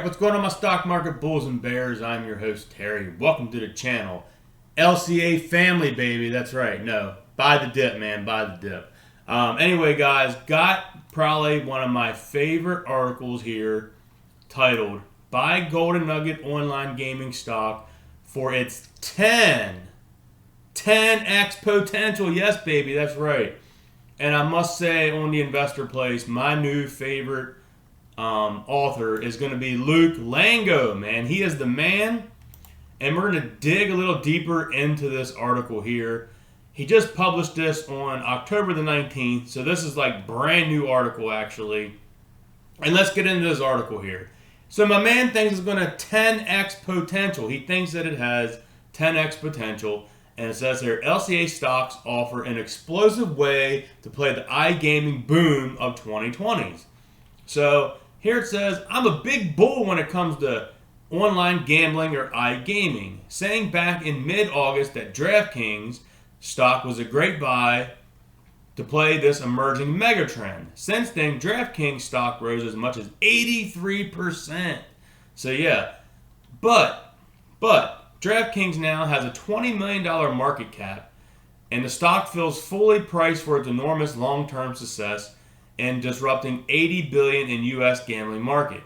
what's going on my stock market bulls and bears? I'm your host, Terry. Welcome to the channel. LCA family, baby. That's right. No, buy the dip, man. Buy the dip. Anyway, guys, got probably one of my favorite articles here titled, Buy Golden Nugget Online Gaming Stock for its 10x potential. Yes, baby. That's right. And I must say, on the investor place, my new favorite author is going to be Luke Lango, man. He is the man, and we're going to dig a little deeper into this article here. He just published this on October the 19th, so this is like brand new article, actually. And let's get into this article here. So my man thinks it's going to 10x potential. He thinks that it has 10x potential. And it says here, LCA stocks offer an explosive way to play the iGaming boom of 2020s. So here it says, I'm a big bull when it comes to online gambling or iGaming, saying back in mid-August that DraftKings stock was a great buy to play this emerging megatrend. Since then, DraftKings stock rose as much as 83%. So yeah, but DraftKings now has a $20 million market cap, and the stock feels fully priced for its enormous long-term success in disrupting $80 billion in U.S. gambling market,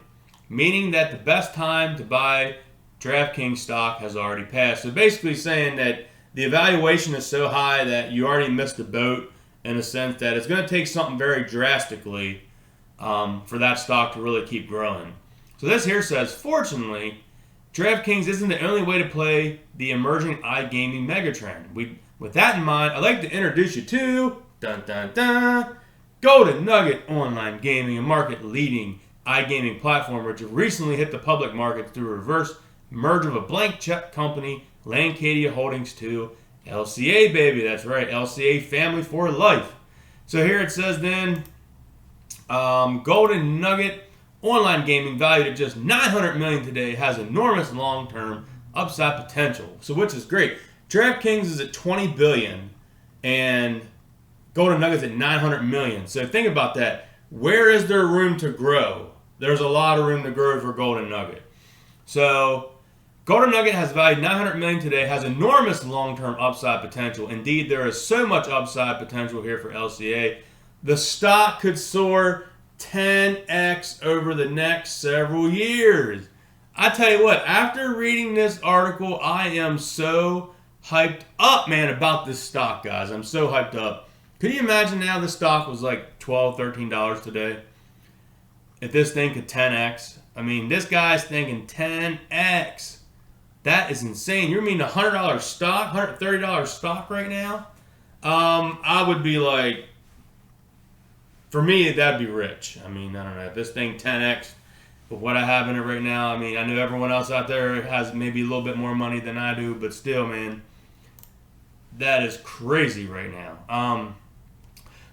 meaning that the best time to buy DraftKings stock has already passed. So basically saying that the evaluation is so high that you already missed the boat, in a sense that it's going to take something very drastically for that stock to really keep growing. So this here says, fortunately, DraftKings isn't the only way to play the emerging iGaming megatrend. With that in mind, I'd like to introduce you to Golden Nugget Online Gaming, a market-leading iGaming platform which recently hit the public market through a reverse merger of a blank check company, Lancadia Holdings, to LCA, baby. That's right, LCA family for life. So here it says then, Golden Nugget Online Gaming, valued at just $900 million today, has enormous long-term upside potential. So which is great. DraftKings is at $20 billion, and Golden Nugget's at $900 million. So think about that. Where is there room to grow? There's a lot of room to grow for Golden Nugget. So Golden Nugget has valued $900 million today, has enormous long-term upside potential. Indeed, there is so much upside potential here for LCA. The stock could soar 10x over the next several years. I tell you what, after reading this article, I am so hyped up, man, about this stock, guys. I'm so hyped up. Could you imagine now the stock was like $12, $13 today? If this thing could 10x. I mean, this guy's thinking 10x. That is insane. You mean a $100 stock, $130 stock right now? I would be like, for me, that'd be rich. I mean, I don't know. If this thing 10x with what I have in it right now, I mean, I know everyone else out there has maybe a little bit more money than I do, but still, man, that is crazy right now.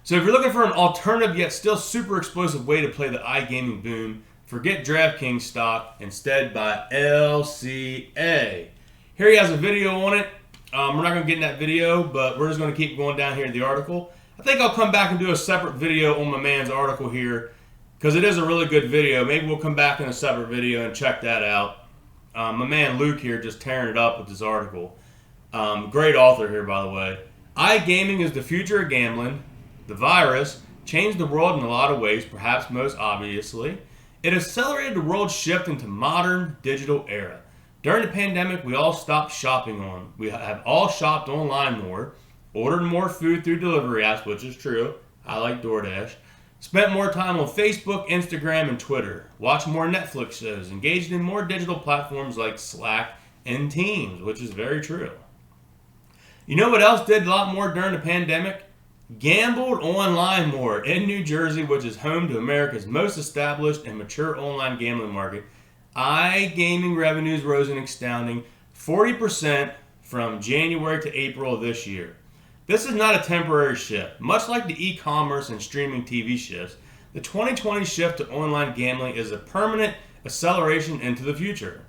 So if you're looking for an alternative yet still super explosive way to play the iGaming boom, forget DraftKings stock, instead buy LCA. Here he has a video on it. We're not going to get in that video, but we're just going to keep going down here in the article. I think I'll come back and do a separate video on my man's article here, because it is a really good video. Maybe we'll come back in a separate video and check that out. My man Luke here just tearing it up with this article. Great author here, by the way. iGaming is the future of gambling. The virus changed the world in a lot of ways, perhaps most obviously. It accelerated the world's shift into modern digital era. During the pandemic, we all stopped shopping on. We have all shopped online more, ordered more food through delivery apps, which is true. I like DoorDash. Spent more time on Facebook, Instagram, and Twitter. Watched more Netflix shows. Engaged in more digital platforms like Slack and Teams, which is very true. You know what else did a lot more during the pandemic? Gambled online more. In New Jersey, which is home to America's most established and mature online gambling market, iGaming revenues rose an astounding 40% from January to April of this year. This is not a temporary shift. Much like the e-commerce and streaming TV shifts, the 2020 shift to online gambling is a permanent acceleration into the future.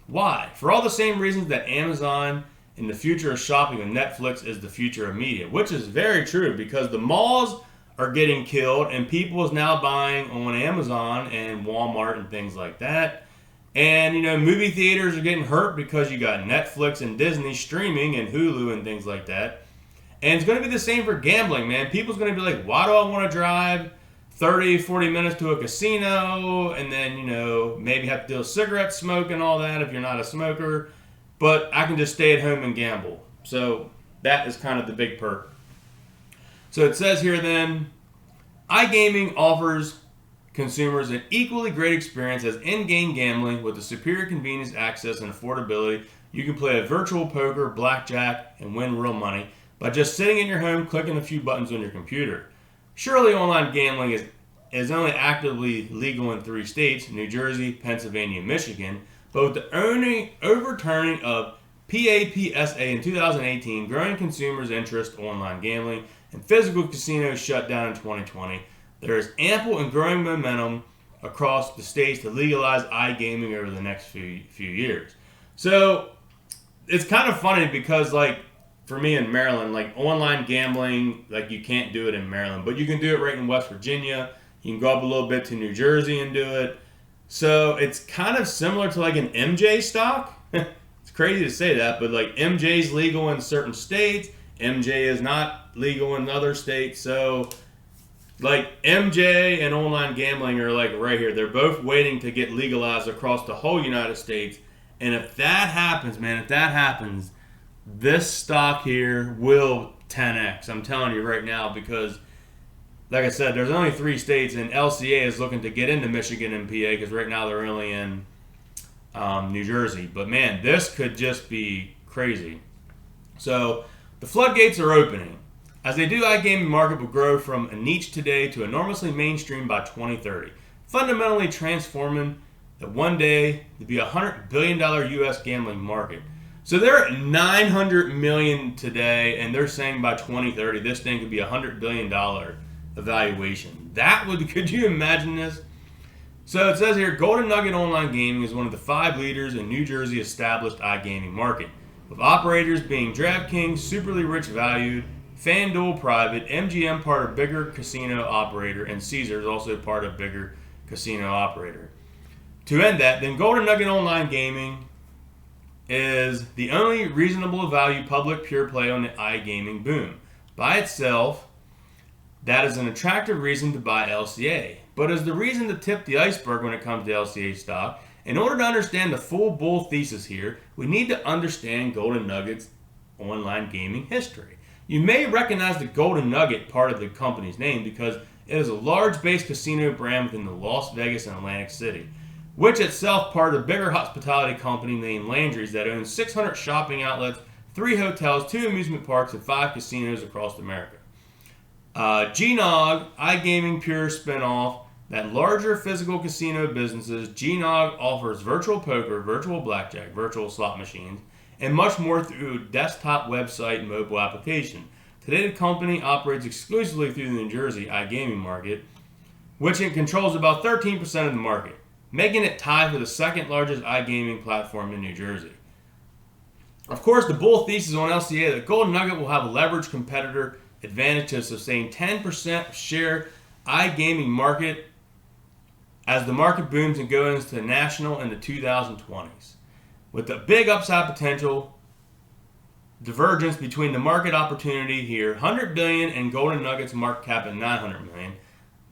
Why? For all the same reasons that Amazon in the future of shopping and Netflix is the future of media, which is very true, because the malls are getting killed and people is now buying on Amazon and Walmart and things like that. And, movie theaters are getting hurt because you got Netflix and Disney streaming and Hulu and things like that. And it's going to be the same for gambling, man. People's going to be like, why do I want to drive 30, 40 minutes to a casino and then, maybe have to deal with cigarette smoke and all that if you're not a smoker. But I can just stay at home and gamble. So that is kind of the big perk. So it says here then, iGaming offers consumers an equally great experience as in-game gambling with the superior convenience, access, and affordability. You can play a virtual poker, blackjack, and win real money by just sitting in your home clicking a few buttons on your computer. Surely online gambling is only actively legal in 3 states, New Jersey, Pennsylvania, and Michigan, but with the only overturning of PAPSA in 2018, growing consumers' interest in online gambling, and physical casinos shut down in 2020, there is ample and growing momentum across the states to legalize iGaming over the next few years. So it's kind of funny because, for me in Maryland, online gambling, you can't do it in Maryland, but you can do it right in West Virginia. You can go up a little bit to New Jersey and do it. So it's kind of similar to an MJ stock. It's crazy to say that, but MJ is legal in certain states. MJ is not legal in other states. So MJ and online gambling are right here. They're both waiting to get legalized across the whole United States. And if that happens, this stock here will 10x. I'm telling you right now, because like I said, there's only 3 states, and LCA is looking to get into Michigan and PA because right now they're only in New Jersey. But man, this could just be crazy. So the floodgates are opening. As they do, iGaming market will grow from a niche today to enormously mainstream by 2030, fundamentally transforming that one day to be a $100 billion U.S. gambling market. So they're at $900 million today, and they're saying by 2030 this thing could be a $100 billion valuation. Could you imagine this? So it says here, Golden Nugget Online Gaming is one of the 5 leaders in New Jersey established iGaming market, with operators being DraftKings, Superly Rich Valued, FanDuel Private, MGM part of bigger casino operator, and Caesars also part of bigger casino operator. To end that, then Golden Nugget Online Gaming is the only reasonable value public pure play on the iGaming boom. By itself, that is an attractive reason to buy LCA. But as the reason to tip the iceberg when it comes to LCA stock, in order to understand the full bull thesis here, we need to understand Golden Nugget's online gaming history. You may recognize the Golden Nugget part of the company's name because it is a large-based casino brand within the Las Vegas and Atlantic City, which itself part of a bigger hospitality company named Landry's that owns 600 shopping outlets, 3 hotels, 2 amusement parks, and 5 casinos across America. GNOG, iGaming pure spinoff, that larger physical casino businesses, GNOG offers virtual poker, virtual blackjack, virtual slot machines, and much more through a desktop website and mobile application. Today the company operates exclusively through the New Jersey iGaming market, which it controls about 13% of the market, making it tied for the second largest iGaming platform in New Jersey. Of course, the bull thesis on LCA that Golden Nugget will have a leveraged competitor advantage to sustain 10% share iGaming market as the market booms and goes into national in the 2020s. With the big upside potential divergence between the market opportunity here, $100 billion, and Golden Nugget's market cap at $900 million,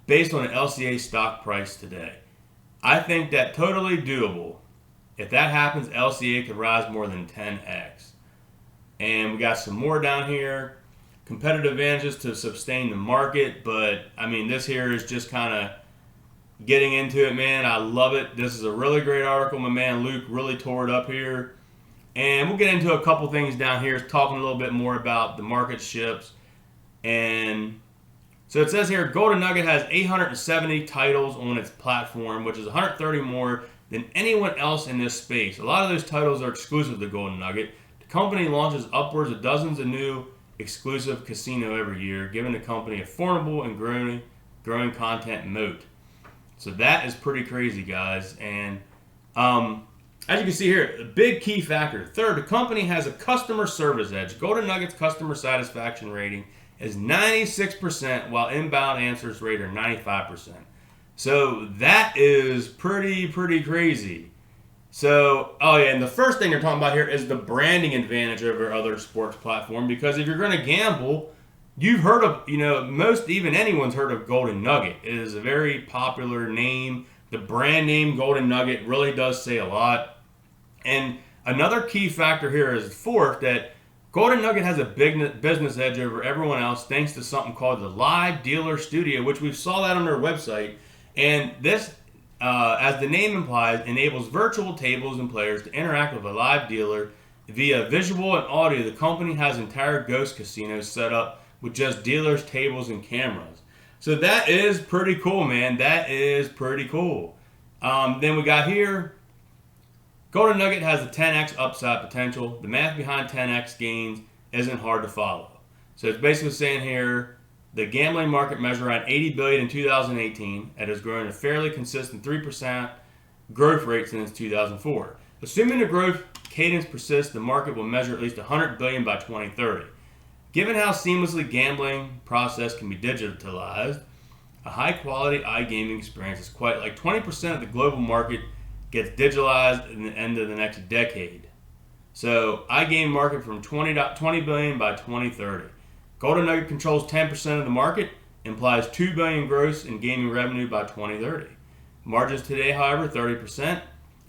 based on an LCA stock price today. I think that totally doable. If that happens, LCA could rise more than 10x. And we got some more down here. Competitive advantages to sustain the market, but I mean, this here is just kind of getting into it, man. I love it. This is a really great article. My man Luke really tore it up here. And we'll get into a couple things down here, talking a little bit more about the market shifts. And so it says here, Golden Nugget has 870 titles on its platform, which is 130 more than anyone else in this space. A lot of those titles are exclusive to Golden Nugget. The company launches upwards of dozens of new exclusive casino every year, giving the company a formidable and growing content moat. So that is pretty crazy, guys. And as you can see here, a big key factor. Third, the company has a customer service edge. Golden Nugget's customer satisfaction rating is 96%, while inbound answers rate are 95%. So that is pretty crazy. So, oh yeah, and the first thing they're talking about here is the branding advantage over other sports platform, because if you're going to gamble, you've heard of, even anyone's heard of Golden Nugget. It is a very popular name. The brand name Golden Nugget really does say a lot. And another key factor here is fourth, that Golden Nugget has a big business edge over everyone else thanks to something called the Live Dealer Studio, which we saw that on their website. And this, as the name implies, enables virtual tables and players to interact with a live dealer via visual and audio. The company has entire ghost casinos set up with just dealers, tables, and cameras. So that is pretty cool, man. That is pretty cool. Then we got here, Golden Nugget has a 10x upside potential. The math behind 10x gains isn't hard to follow. So it's basically saying here, the gambling market measured around $80 billion in 2018 and has grown a fairly consistent 3% growth rate since 2004. Assuming the growth cadence persists, the market will measure at least $100 billion by 2030. Given how seamlessly gambling process can be digitalized, a high-quality iGaming experience is quite like 20% of the global market gets digitalized in the end of the next decade. So, iGaming market from $20 billion by 2030. Golden Nugget controls 10% of the market, implies $2 billion gross in gaming revenue by 2030. Margins today, however, 30%.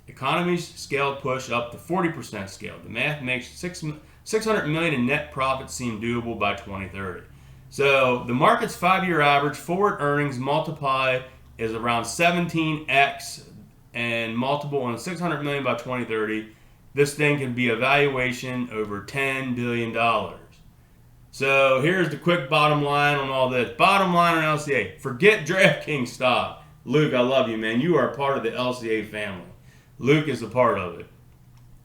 Economies scale push up to 40% scale. The math makes $600 million in net profit seem doable by 2030. So the market's 5-year average forward earnings multiply is around 17x and multiple on $600 million by 2030. This thing can be a valuation over $10 billion. So here's the quick bottom line on all this. Bottom line on LCA. Forget DraftKings stock. Luke, I love you, man. You are a part of the LCA family. Luke is a part of it.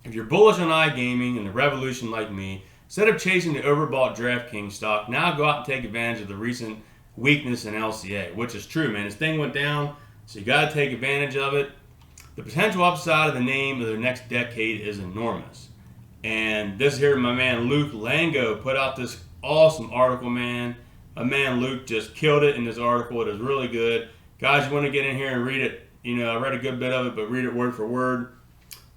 If you're bullish on iGaming and the revolution like me, instead of chasing the overbought DraftKings stock, now go out and take advantage of the recent weakness in LCA, which is true, man. This thing went down, so you got to take advantage of it. The potential upside of the name of the next decade is enormous. And this here, my man Luke Lango put out this awesome article, man. My man Luke just killed it in this article. It is really good. Guys, you want to get in here and read it. I read a good bit of it, but read it word for word.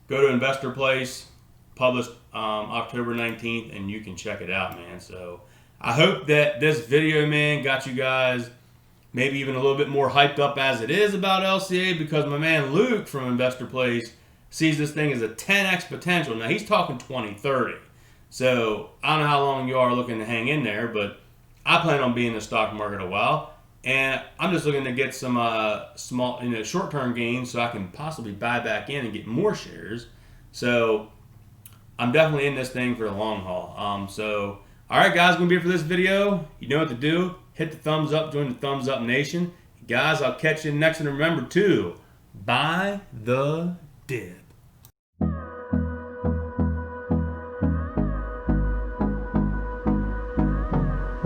Go to Investor Place, published October 19th, and you can check it out, man. So I hope that this video, man, got you guys maybe even a little bit more hyped up as it is about LCA, because my man Luke from Investor Place sees this thing as a 10x potential. Now, he's talking 2030. So I don't know how long you are looking to hang in there, but I plan on being in the stock market a while. And I'm just looking to get some small, short-term gains so I can possibly buy back in and get more shares. So I'm definitely in this thing for the long haul. All right, guys, going to be it for this video. You know what to do. Hit the thumbs up. Join the Thumbs Up Nation. Guys, I'll catch you next. And remember to buy the dip.